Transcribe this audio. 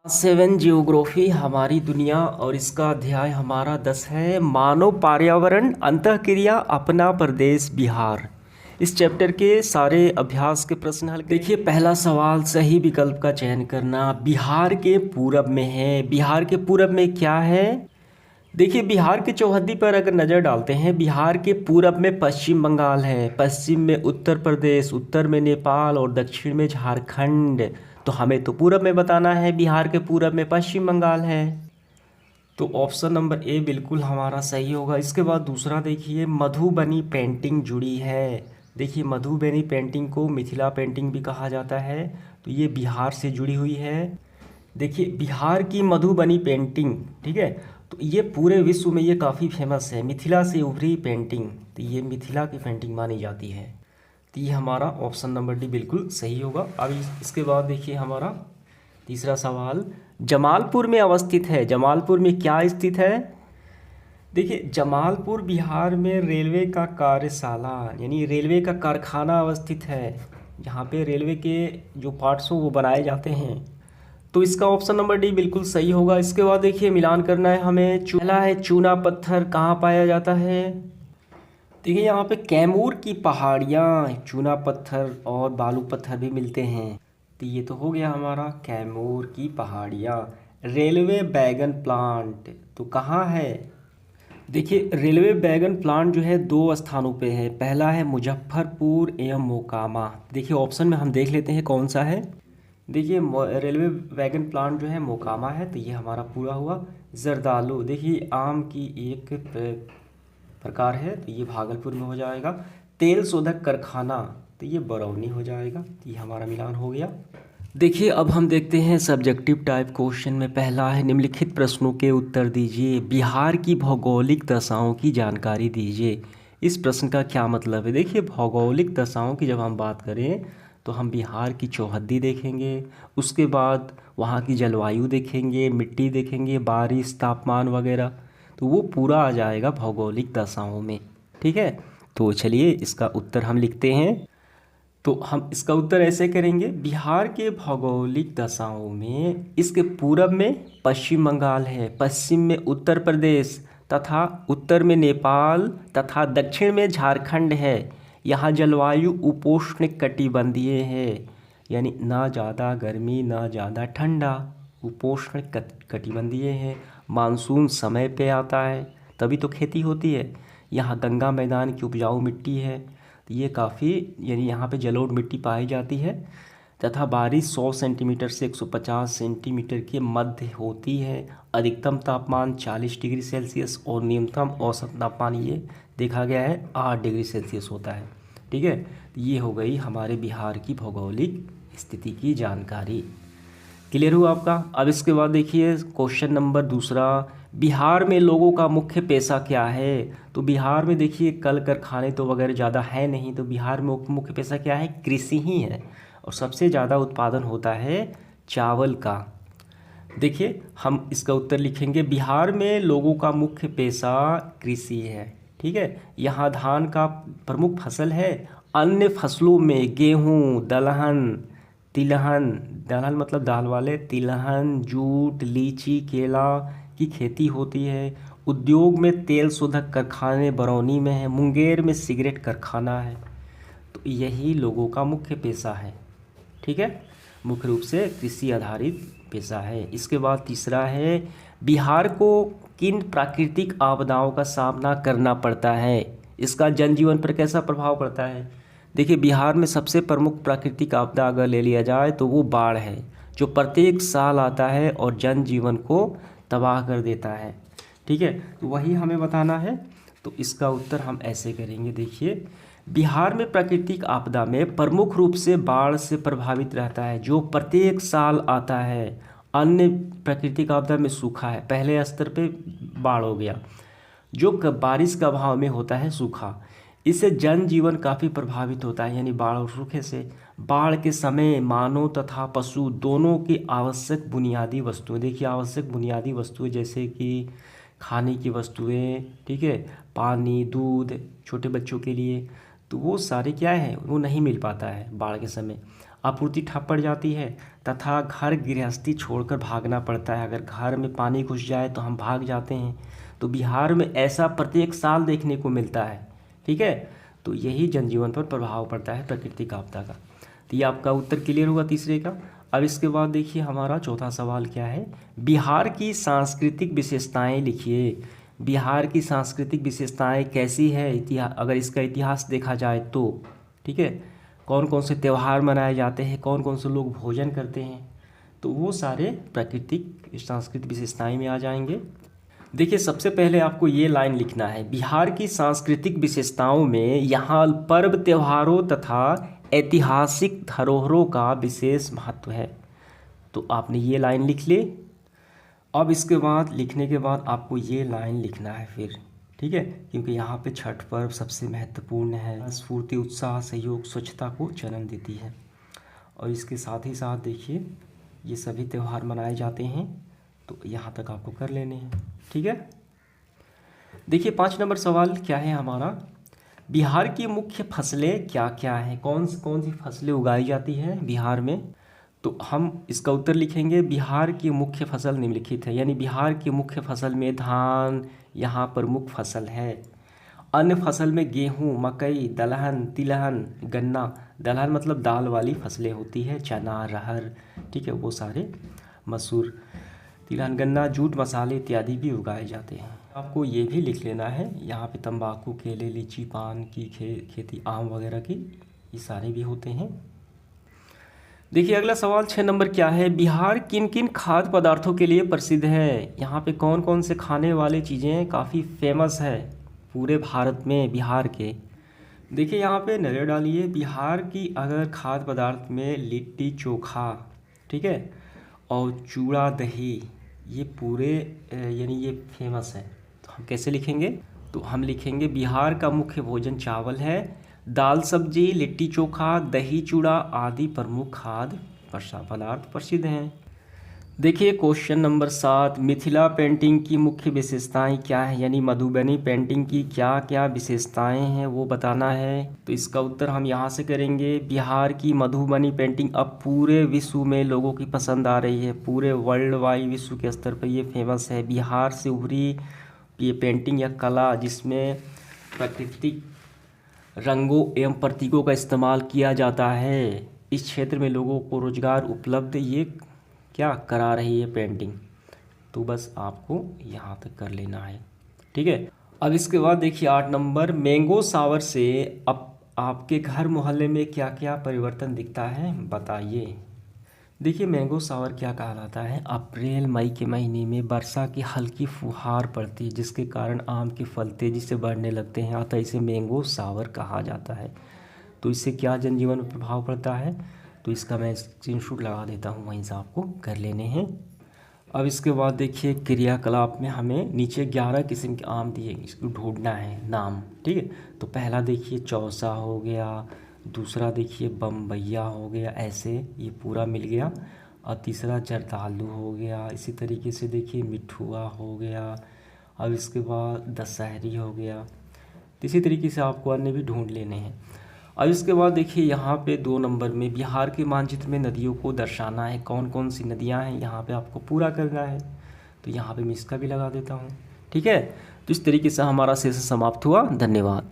Seven geography हमारी दुनिया और इसका अध्याय हमारा 10 है। मानव पर्यावरण अंतःक्रिया अपना प्रदेश बिहार। इस चैप्टर के सारे अभ्यास के प्रश्न हल देखिए। पहला सवाल, सही विकल्प का चयन करना। बिहार के पूरब में है। बिहार के पूरब में क्या है? देखिए, बिहार की चौहद्दी पर अगर नज़र डालते हैं, बिहार के पूरब में पश्चिम बंगाल है, पश्चिम में उत्तर प्रदेश, उत्तर में नेपाल और दक्षिण में झारखंड। तो हमें तो पूरब में बताना है, बिहार के पूरब में पश्चिम बंगाल है। तो ऑप्शन नंबर ए बिल्कुल हमारा सही होगा। इसके बाद दूसरा देखिए, मधुबनी पेंटिंग जुड़ी है। देखिए, मधुबनी पेंटिंग को मिथिला पेंटिंग भी कहा जाता है, तो ये बिहार से जुड़ी हुई है। देखिए, बिहार की मधुबनी पेंटिंग, ठीक है, तो ये पूरे विश्व में ये काफ़ी फेमस है। मिथिला से उभरी पेंटिंग, तो ये मिथिला की पेंटिंग मानी जाती है। तो ये हमारा ऑप्शन नंबर डी बिल्कुल सही होगा। अब इसके बाद देखिए हमारा तीसरा सवाल, जमालपुर में अवस्थित है। जमालपुर में क्या स्थित है? देखिए, जमालपुर बिहार में रेलवे का कार्यशाला यानी रेलवे का कारखाना अवस्थित है, जहाँ पे रेलवे के जो पार्ट्स हो वो बनाए जाते हैं। तो इसका ऑप्शन नंबर डी बिल्कुल सही होगा। इसके बाद देखिए मिलान करना है हमें। पहला है, चूना पत्थर कहाँ पाया जाता है? देखिए, यहाँ पे कैमूर की पहाड़ियाँ चूना पत्थर और बालू पत्थर भी मिलते हैं। तो ये तो हो गया हमारा कैमूर की पहाड़ियाँ। रेलवे वैगन प्लांट तो कहाँ है? देखिए, रेलवे वैगन प्लांट जो है दो स्थानों पे है। पहला है मुजफ्फरपुर एवं मोकामा। देखिए, ऑप्शन में हम देख लेते हैं कौन सा है। देखिए, रेलवे वैगन प्लांट जो है मोकामा है, तो ये हमारा पूरा हुआ। जर्दालू, देखिए आम की एक प्रकार है, तो ये भागलपुर में हो जाएगा। तेल शोधक कारखाना, तो ये बरौनी हो जाएगा। तो ये हमारा मिलान हो गया। देखिए, अब हम देखते हैं सब्जेक्टिव टाइप क्वेश्चन में। पहला है, निम्नलिखित प्रश्नों के उत्तर दीजिए। बिहार की भौगोलिक दशाओं की जानकारी दीजिए। इस प्रश्न का क्या मतलब है? देखिए, भौगोलिक दशाओं की जब हम बात करें तो हम बिहार की चौहद्दी देखेंगे, उसके बाद वहाँ की जलवायु देखेंगे, मिट्टी देखेंगे, बारिश, तापमान वगैरह, तो वो पूरा आ जाएगा भौगोलिक दशाओं में। ठीक है, तो चलिए इसका उत्तर हम लिखते हैं। तो हम इसका उत्तर ऐसे करेंगे, बिहार के भौगोलिक दशाओं में इसके पूरब में पश्चिम बंगाल है, पश्चिम में उत्तर प्रदेश तथा उत्तर में नेपाल तथा दक्षिण में झारखंड है। यहाँ जलवायु उपोष्ण कटिबंधीय है, यानी ना ज़्यादा गर्मी ना ज़्यादा ठंडा, उपोष्ण कटिबंधीय है। मानसून समय पे आता है, तभी तो खेती होती है। यहाँ गंगा मैदान की उपजाऊ मिट्टी है, तो ये काफ़ी यानी यहाँ पे जलोढ़ मिट्टी पाई जाती है। तथा बारिश 100 सेंटीमीटर से 150 सेंटीमीटर के मध्य होती है। अधिकतम तापमान 40 डिग्री सेल्सियस और न्यूनतम औसत तापमान ये देखा गया है 8 डिग्री सेल्सियस होता है। ठीक है, तो ये हो गई हमारे बिहार की भौगोलिक स्थिति की जानकारी। क्लियर हुआ आपका? अब इसके बाद देखिए क्वेश्चन नंबर दूसरा, बिहार में लोगों का मुख्य पेशा क्या है? तो बिहार में देखिए कल कारखाने तो वगैरह ज़्यादा है नहीं, तो बिहार में मुख्य पेशा क्या है? कृषि ही है, और सबसे ज़्यादा उत्पादन होता है चावल का। देखिए, हम इसका उत्तर लिखेंगे, बिहार में लोगों का मुख्य पेशा कृषि है। ठीक है, यहाँ धान का प्रमुख फसल है। अन्य फसलों में गेहूँ, दलहन, तिलहन, दलहन मतलब दाल वाले, तिलहन, जूट, लीची, केला की खेती होती है। उद्योग में तेल शोधक कारखाने बरौनी में है। मुंगेर में सिगरेट कारखाना है। तो यही लोगों का मुख्य पेशा है। ठीक है, मुख्य रूप से कृषि आधारित पेशा है। इसके बाद तीसरा है, बिहार को किन प्राकृतिक आपदाओं का सामना करना पड़ता है? इसका जनजीवन पर कैसा प्रभाव पड़ता है? देखिए, बिहार में सबसे प्रमुख प्राकृतिक आपदा अगर ले लिया जाए तो वो बाढ़ है, जो प्रत्येक साल आता है और जनजीवन को तबाह कर देता है। ठीक है, तो वही हमें बताना है। तो इसका उत्तर हम ऐसे करेंगे। देखिए, बिहार में प्राकृतिक आपदा में प्रमुख रूप से बाढ़ से प्रभावित रहता है, जो प्रत्येक साल आता है। अन्य प्राकृतिक आपदा में सूखा है, पहले स्तर पे बाढ़ हो गया। जो बारिश का अभाव में होता है सूखा, इससे जनजीवन काफ़ी प्रभावित होता है, यानी बाढ़ और सूखे से। बाढ़ के समय मानव तथा पशु दोनों की आवश्यक बुनियादी वस्तुएं, देखिए आवश्यक बुनियादी वस्तुएं जैसे कि खाने की वस्तुएं, ठीक है, पानी, दूध, छोटे बच्चों के लिए, तो वो सारे क्या है, वो नहीं मिल पाता है बाढ़ के समय। आपूर्ति ठप पड़ जाती है, तथा घर गृहस्थी छोड़कर भागना पड़ता है। अगर घर में पानी घुस जाए तो हम भाग जाते हैं। तो बिहार में ऐसा प्रत्येक साल देखने को मिलता है। ठीक है, तो यही जनजीवन पर प्रभाव पड़ता है प्राकृतिक आपदा का। तो ये आपका उत्तर क्लियर हुआ तीसरे का। अब इसके बाद देखिए हमारा चौथा सवाल क्या है, बिहार की सांस्कृतिक विशेषताएं लिखिए। बिहार की सांस्कृतिक विशेषताएं कैसी है, इतिहास, अगर इसका इतिहास देखा जाए तो। ठीक है, कौन कौन से त्यौहार मनाए जाते हैं, कौन कौन से लोग भोजन करते हैं, तो वो सारे प्राकृतिक सांस्कृतिक विशेषताएं में आ जाएंगे। देखिए सबसे पहले आपको ये लाइन लिखना है, बिहार की सांस्कृतिक विशेषताओं में यहाँ पर्व त्योहारों तथा ऐतिहासिक धरोहरों का विशेष महत्व है। तो आपने ये लाइन लिख ली। अब इसके बाद लिखने के बाद आपको ये लाइन लिखना है फिर। ठीक है, क्योंकि यहाँ पे छठ पर्व सबसे महत्वपूर्ण है, स्फूर्ति, उत्साह, सहयोग, स्वच्छता को जन्म देती है। और इसके साथ ही साथ देखिए ये सभी त्यौहार मनाए जाते हैं, तो यहाँ तक आपको कर लेने हैं। ठीक है, देखिए 5 नंबर सवाल क्या है हमारा, बिहार की मुख्य फसलें क्या क्या हैं, कौन सी फसलें उगाई जाती हैं बिहार में। तो हम इसका उत्तर लिखेंगे, बिहार की मुख्य फसल निम्नलिखित है, यानी बिहार की मुख्य फसल में धान यहाँ प्रमुख फसल है। अन्य फसल में गेहूँ, मकई, दलहन, तिलहन, गन्ना, दलहन मतलब दाल वाली फसलें होती है, चना, अरहर, ठीक है, वो सारे, मसूर, तिलहन, गन्ना, जूट, मसाले इत्यादि भी उगाए जाते हैं। आपको ये भी लिख लेना है, यहाँ पे तंबाकू, केले, लीची, पान की खेती, आम वगैरह की, ये सारे भी होते हैं। देखिए अगला सवाल 6 नंबर क्या है, बिहार किन किन खाद्य पदार्थों के लिए प्रसिद्ध है। यहाँ पे कौन कौन से खाने वाले चीज़ें काफ़ी फेमस है पूरे भारत में बिहार के। देखिए यहाँ पे नज़र डालिए, बिहार की अगर खाद्य पदार्थ में लिट्टी चोखा, ठीक है, और चूड़ा दही, ये पूरे यानी ये फेमस है। तो हम कैसे लिखेंगे, तो हम लिखेंगे बिहार का मुख्य भोजन चावल है, दाल सब्जी, लिट्टी चोखा, दही चूड़ा आदि प्रमुख खाद्य पदार्थ प्रसिद्ध हैं। देखिए क्वेश्चन नंबर 7, मिथिला पेंटिंग की मुख्य विशेषताएं क्या है, यानी मधुबनी पेंटिंग की क्या क्या विशेषताएं हैं वो बताना है। तो इसका उत्तर हम यहाँ से करेंगे, बिहार की मधुबनी पेंटिंग अब पूरे विश्व में लोगों की पसंद आ रही है, पूरे वर्ल्ड वाइड विश्व के स्तर पर ये फेमस है। बिहार से उभरी ये पेंटिंग या कला जिसमें प्राकृतिक रंगों एवं प्रतीकों का इस्तेमाल किया जाता है, इस क्षेत्र में लोगों को रोजगार उपलब्ध ये क्या करा रही है पेंटिंग। तो बस आपको यहाँ तक कर लेना है। ठीक है, अब इसके बाद देखिए 8 नंबर, मैंगो शावर से अब आपके घर मोहल्ले में क्या क्या परिवर्तन दिखता है बताइए। देखिए मैंगो शावर क्या कहलाता है, अप्रैल मई के महीने में वर्षा की हल्की फुहार पड़ती है जिसके कारण आम के फल तेज़ी से बढ़ने लगते हैं, अतः इसे मैंगो शावर कहा जाता है। तो इससे क्या जनजीवन पर प्रभाव पड़ता है, तो इसका मैं स्क्रीनशॉट लगा देता हूँ, वहीं से आपको कर लेने हैं। अब इसके बाद देखिए क्रियाकलाप में हमें नीचे 11 किस्म के आम दिए, इसको ढूंढना है नाम। ठीक है, तो पहला देखिए चौसा हो गया, दूसरा देखिए बम्बैया हो गया, ऐसे ये पूरा मिल गया, और तीसरा जर्दालू हो गया, इसी तरीके से देखिए मिठुआ हो गया, अब इसके बाद दशहरी हो गया। इसी तरीके से आपको अन्य भी ढूंढ लेने हैं। अब इसके बाद देखिए यहाँ पे 2 नंबर में बिहार के मानचित्र में नदियों को दर्शाना है, कौन कौन सी नदियाँ हैं यहाँ पे आपको पूरा करना है। तो यहाँ पे मैं इसका भी लगा देता हूँ। ठीक है, तो इस तरीके से हमारा सेशन समाप्त हुआ। धन्यवाद।